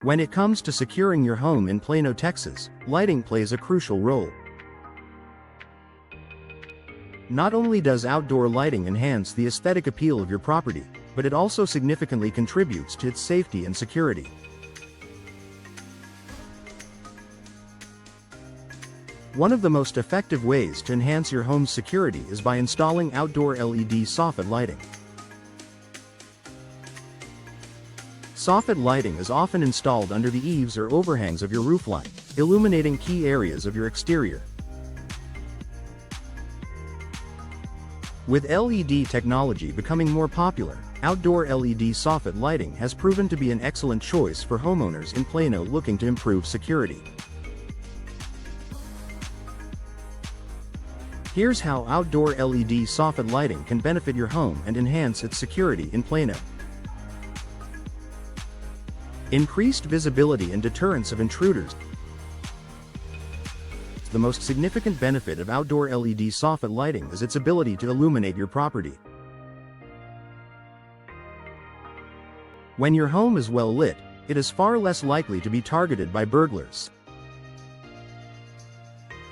When it comes to securing your home in Plano, Texas, lighting plays a crucial role. Not only does outdoor lighting enhance the aesthetic appeal of your property, but it also significantly contributes to its safety and security. One of the most effective ways to enhance your home's security is by installing outdoor LED soffit lighting. Soffit lighting is often installed under the eaves or overhangs of your roofline, illuminating key areas of your exterior. With LED technology becoming more popular, outdoor LED soffit lighting has proven to be an excellent choice for homeowners in Plano looking to improve security. Here's how outdoor LED soffit lighting can benefit your home and enhance its security in Plano. Increased visibility and deterrence of intruders. The most significant benefit of outdoor LED soffit lighting is its ability to illuminate your property. When your home is well lit, it is far less likely to be targeted by burglars.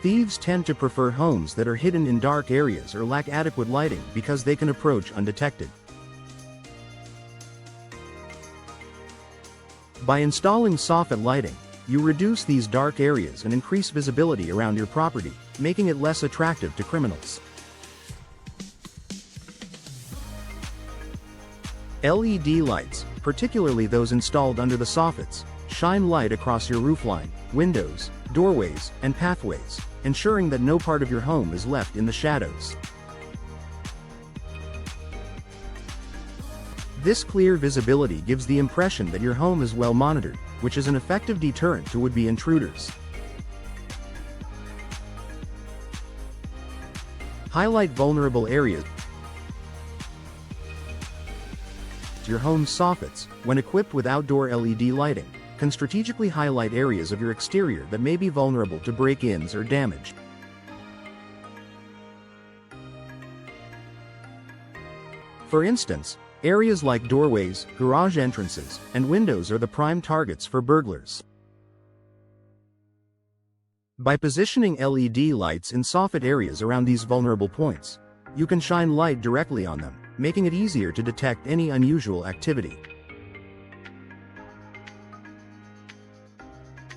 Thieves tend to prefer homes that are hidden in dark areas or lack adequate lighting because they can approach undetected. By installing soffit lighting, you reduce these dark areas and increase visibility around your property, making it less attractive to criminals. LED lights, particularly those installed under the soffits, shine light across your roofline, windows, doorways, and pathways, ensuring that no part of your home is left in the shadows. This clear visibility gives the impression that your home is well monitored, which is an effective deterrent to would-be intruders. Highlight vulnerable areas. Your home's soffits, when equipped with outdoor LED lighting, can strategically highlight areas of your exterior that may be vulnerable to break-ins or damage. For instance, areas like doorways, garage entrances, and windows are the prime targets for burglars. By positioning LED lights in soffit areas around these vulnerable points, you can shine light directly on them, making it easier to detect any unusual activity.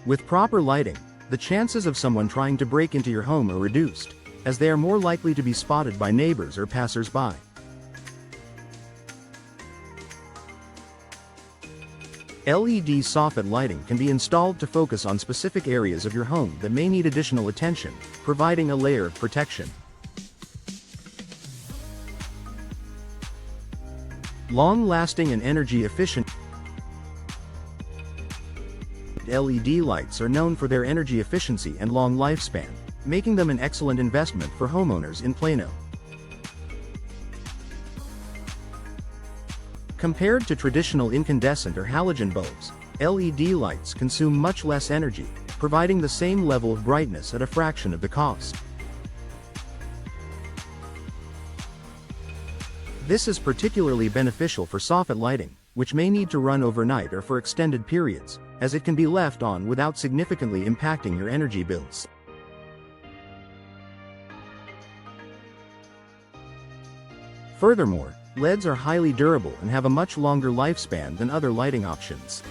With proper lighting, the chances of someone trying to break into your home are reduced, as they are more likely to be spotted by neighbors or passers-by. LED soffit lighting can be installed to focus on specific areas of your home that may need additional attention, providing a layer of protection. Long-lasting and energy-efficient LED lights are known for their energy efficiency and long lifespan, making them an excellent investment for homeowners in Plano. Compared to traditional incandescent or halogen bulbs, LED lights consume much less energy, providing the same level of brightness at a fraction of the cost. This is particularly beneficial for soffit lighting, which may need to run overnight or for extended periods, as it can be left on without significantly impacting your energy bills. Furthermore, LEDs are highly durable and have a much longer lifespan than other lighting options.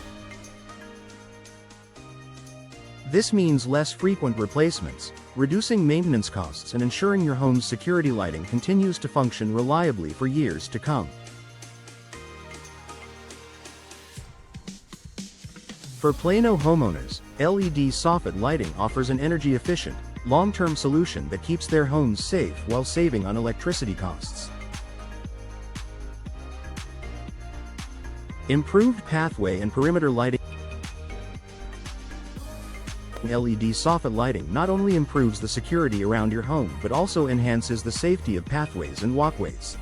This means less frequent replacements, reducing maintenance costs and ensuring your home's security lighting continues to function reliably for years to come. For Plano homeowners, LED soffit lighting offers an energy-efficient, long-term solution that keeps their homes safe while saving on electricity costs. Improved pathway and perimeter lighting. LED soffit lighting not only improves the security around your home but also enhances the safety of pathways and walkways.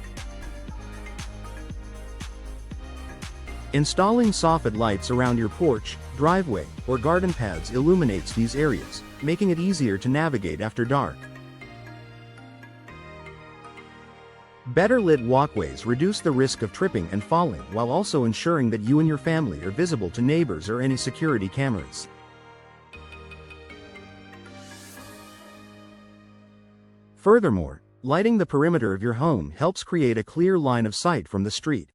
Installing soffit lights around your porch, driveway, or garden paths illuminates these areas, making it easier to navigate after dark. Better lit walkways reduce the risk of tripping and falling while also ensuring that you and your family are visible to neighbors or any security cameras. Furthermore, lighting the perimeter of your home helps create a clear line of sight from the street.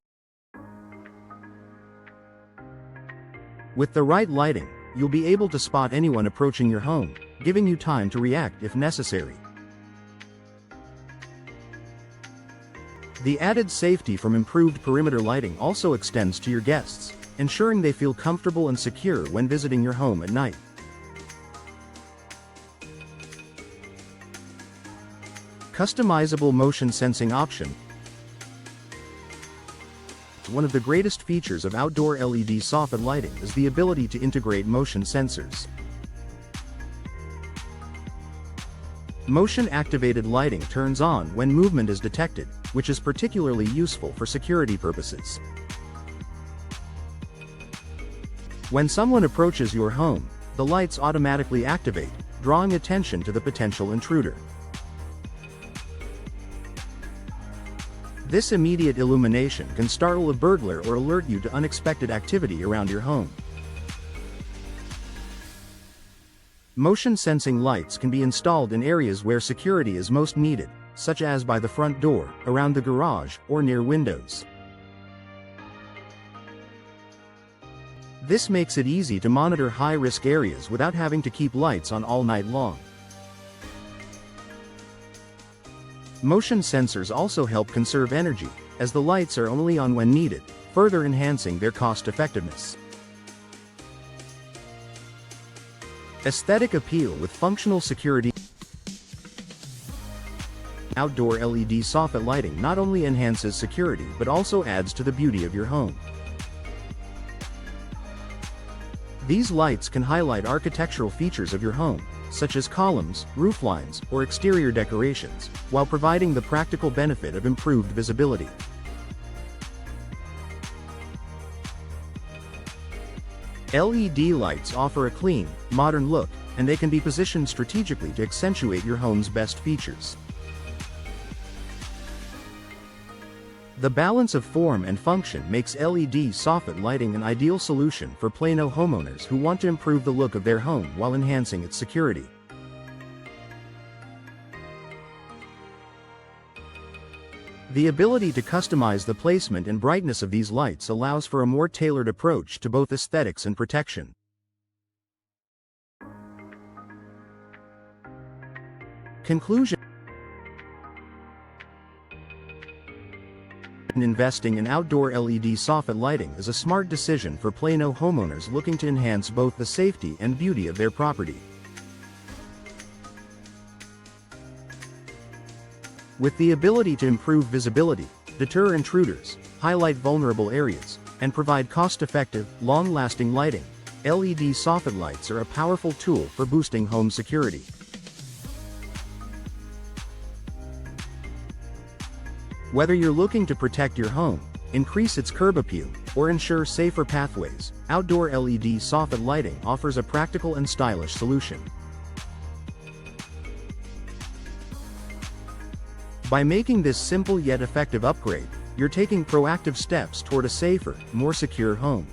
With the right lighting, you'll be able to spot anyone approaching your home, giving you time to react if necessary. The added safety from improved perimeter lighting also extends to your guests, ensuring they feel comfortable and secure when visiting your home at night. Customizable motion sensing option. One of the greatest features of outdoor LED soffit lighting is the ability to integrate motion sensors. Motion-activated lighting turns on when movement is detected, which is particularly useful for security purposes. When someone approaches your home, the lights automatically activate, drawing attention to the potential intruder. This immediate illumination can startle a burglar or alert you to unexpected activity around your home. Motion sensing lights can be installed in areas where security is most needed, such as by the front door, around the garage, or near windows. This makes it easy to monitor high-risk areas without having to keep lights on all night long. Motion sensors also help conserve energy, as the lights are only on when needed, further enhancing their cost-effectiveness. Aesthetic appeal with functional security. Outdoor LED soffit lighting not only enhances security but also adds to the beauty of your home. These lights can highlight architectural features of your home, such as columns, roof lines, or exterior decorations, while providing the practical benefit of improved visibility. LED lights offer a clean, modern look, and they can be positioned strategically to accentuate your home's best features. The balance of form and function makes LED soffit lighting an ideal solution for Plano homeowners who want to improve the look of their home while enhancing its security. The ability to customize the placement and brightness of these lights allows for a more tailored approach to both aesthetics and protection. Conclusion. Investing in outdoor LED soffit lighting is a smart decision for Plano homeowners looking to enhance both the safety and beauty of their property. With the ability to improve visibility, deter intruders, highlight vulnerable areas, and provide cost-effective, long-lasting lighting, LED soffit lights are a powerful tool for boosting home security. Whether you're looking to protect your home, increase its curb appeal, or ensure safer pathways, outdoor LED soffit lighting offers a practical and stylish solution. By making this simple yet effective upgrade, you're taking proactive steps toward a safer, more secure home.